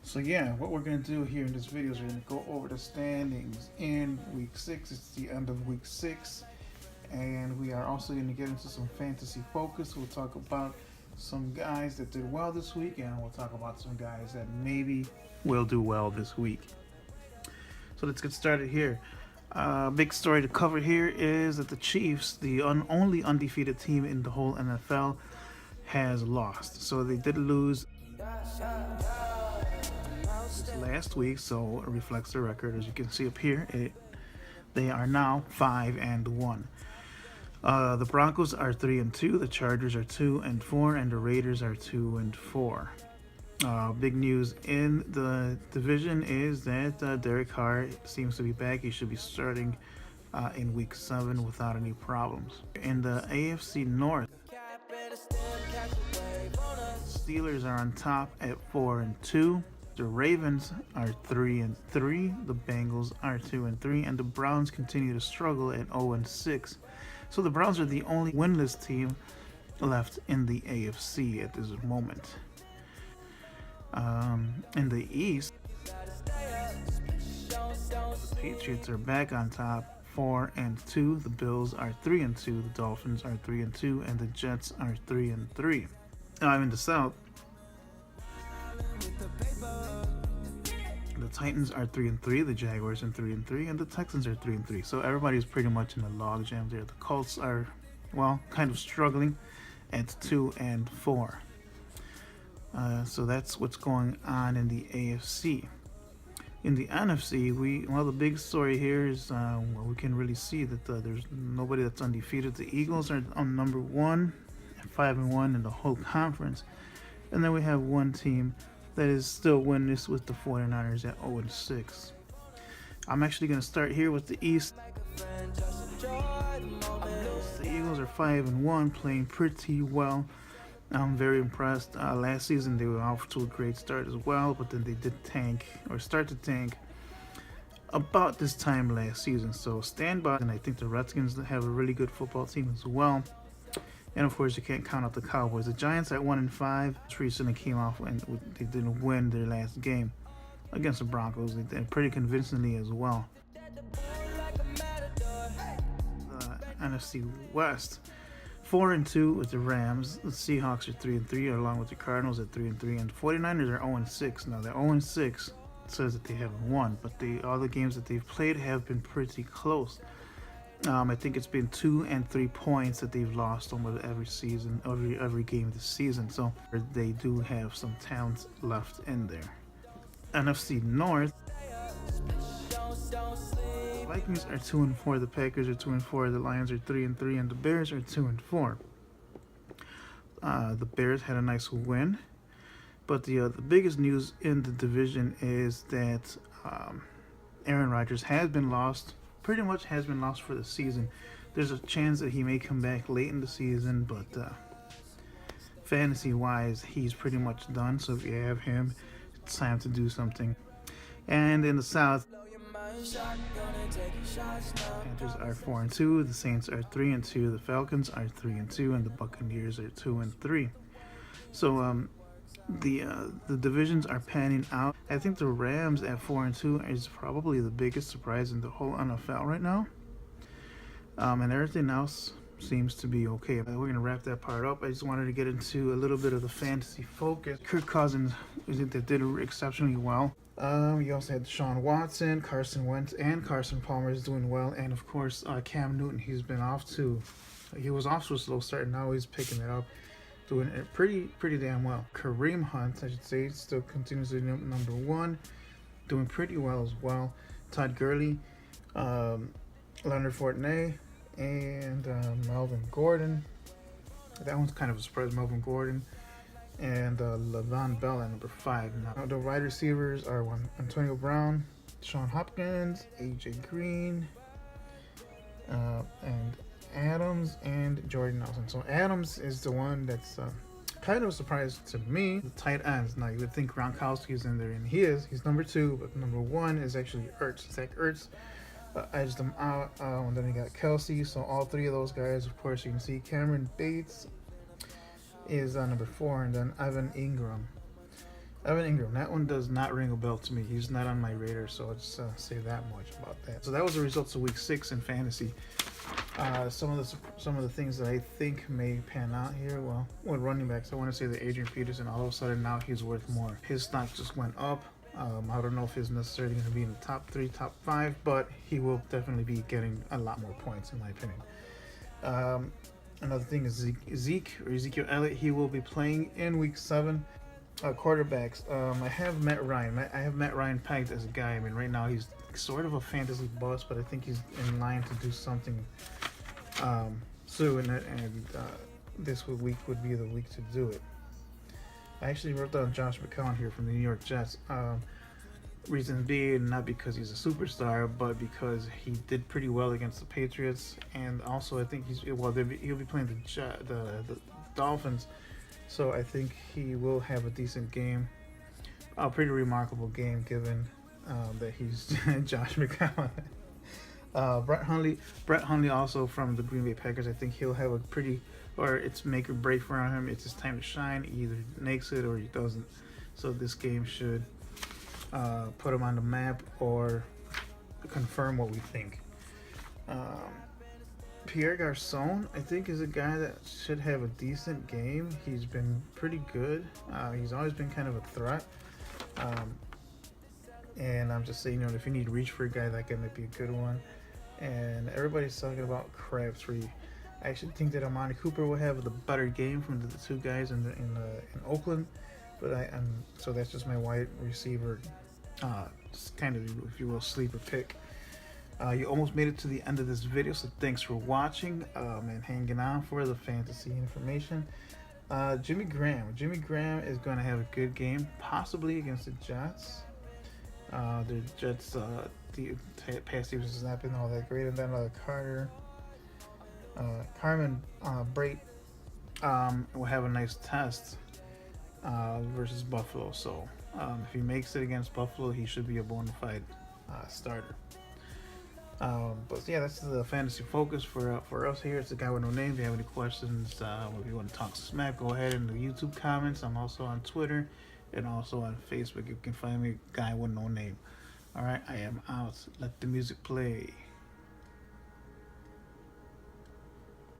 So yeah, what we're going to do here in this video is we're going to go over the standings in week 6. It's the end of week 6, and we are also going to get into some fantasy focus. We'll talk about some guys that did well this week, and we'll talk about some guys that maybe will do well this week. So let's get started here. Big story to cover here is that the Chiefs, the only undefeated team in the whole NFL, has lost. So they did lose last week, so it reflects the record. As you can see up here, they are now 5-1. The Broncos are 3-2, the Chargers are 2-4, and the Raiders are 2-4. Big news in the division is that Derek Carr seems to be back. He should be starting in week 7 without any problems. In the AFC North, Steelers are on top at 4-2. The Ravens are 3-3. The Bengals are 2-3, and the Browns continue to struggle at 0-6. So the Browns are the only winless team left in the AFC at this moment. In the East, the Patriots are back on top, 4-2. The Bills are 3-2. The Dolphins are 3-2, and the Jets are 3-3. In the South, the Titans are 3-3. The Jaguars are 3-3, and the Texans are 3-3. So everybody's pretty much in a logjam there. The Colts are, well, kind of struggling at 2-4. So that's what's going on in the AFC. In the NFC, the big story here is we can really see that there's nobody that's undefeated. The Eagles are on number 1 at 5-1 in the whole conference, and then we have one team that is still winless with the 49ers at 0-6. I'm actually going to start here with the East. The Eagles are 5-1, playing pretty well. I'm very impressed. Last season they were off to a great start as well, but then they did start to tank about this time last season. So stand by, and I think the Redskins have a really good football team as well. And of course, you can't count out the Cowboys. The Giants at 1-5 recently came off and they didn't win their last game against the Broncos. They did pretty convincingly as well. NFC West, 4-2 with the Rams. The Seahawks are 3-3, along with the Cardinals at 3-3, and the 49ers are 0-6. Now they're 0-6. Says that they haven't won, but all the games that they've played have been pretty close. I think it's been 2 and 3 points that they've lost almost every season, every game this season. So they do have some talent left in there. NFC North, Vikings are 2-4. The Packers are 2-4. The Lions are 3-3, and the Bears are 2-4. The Bears had a nice win, but the biggest news in the division is that Aaron Rodgers has been lost. Pretty much has been lost for the season. There's a chance that he may come back late in the season, but fantasy-wise, he's pretty much done. So if you have him, it's time to do something. And in the South, Panthers are 4-2. The Saints are 3-2. The Falcons are 3-2, and the Buccaneers are 2-3. So the divisions are panning out. I think the Rams at 4-2 is probably the biggest surprise in the whole NFL right now. And everything else seems to be okay. We're going to wrap that part up. I just wanted to get into a little bit of the fantasy focus. Kirk Cousins that did exceptionally well. You also had Deshaun Watson, Carson Wentz, and Carson Palmer is doing well. And of course, Cam Newton, he was off to a slow start, and now he's picking it up, doing it pretty damn well. Kareem Hunt, I should say, still continues to be number 1, doing pretty well as well. Todd Gurley, Leonard Fournette, and Melvin Gordon. That one's kind of a surprise, Melvin Gordon. And Le'Veon Bell at number 5. Now the wide receivers are Antonio Brown, Sean Hopkins, AJ Green, and Adams, and Jordan Nelson. So Adams is the one that's kind of a surprise to me. The tight ends. Now you would think Gronkowski's in there, and he is. He's number 2, but number 1 is actually Ertz. Zach Ertz edged them out. And then you got Kelsey. So all 3 of those guys, of course, you can see Cameron Bates is number 4, and then Evan Ingram Evan Ingram, that one does not ring a bell to me. He's not on my radar, so I'll just say that much about that. So that was the results of Week 6 in fantasy. Some of the things that I think may pan out here. Well, with running backs, I want to say that Adrian Peterson, all of a sudden now he's worth more. His stock just went up. I don't know if he's necessarily going to be in the top 3, top 5, but he will definitely be getting a lot more points in my opinion. Another thing is Ezekiel Elliott. He will be playing in Week 7. Quarterbacks. I have Matt Ryan. I have Matt Ryan pegged as a guy. I mean, right now he's sort of a fantasy bust, but I think he's in line to do something soon, and this week would be the week to do it. I actually wrote down Josh McCown here from the New York Jets. Reason being, not because he's a superstar, but because he did pretty well against the Patriots, and also I think he'll be playing the Dolphins. So I think he will have a decent game, a pretty remarkable game given that he's Josh McCown. Brett Hundley also from the Green Bay Packers. I think he'll have a pretty, or it's make or break for him. It's his time to shine. He either makes it or he doesn't. So this game should put him on the map or confirm what we think. Pierre Garçon, I think, is a guy that should have a decent game. He's been pretty good. He's always been kind of a threat. And I'm just saying, if you need to reach for a guy, that guy might be a good one. And everybody's talking about Crabtree. I actually think that Amari Cooper will have the better game from the two guys in Oakland. But so that's just my wide receiver, kind of, if you will, sleeper pick. You almost made it to the end of this video, so thanks for watching and hanging on for the fantasy information. Jimmy Graham is going to have a good game, possibly against the Jets. The Jets, the pass defense has not been all that great. And then Carmen Brate will have a nice test versus Buffalo. So if he makes it against Buffalo, he should be a bona fide starter. But yeah, that's the fantasy focus for us here. It's the guy with no name. If you have any questions, if you want to talk smack, go ahead in the YouTube comments. I'm also on Twitter and also on Facebook. You can find me, guy with no name. All right, I am out. Let the music play.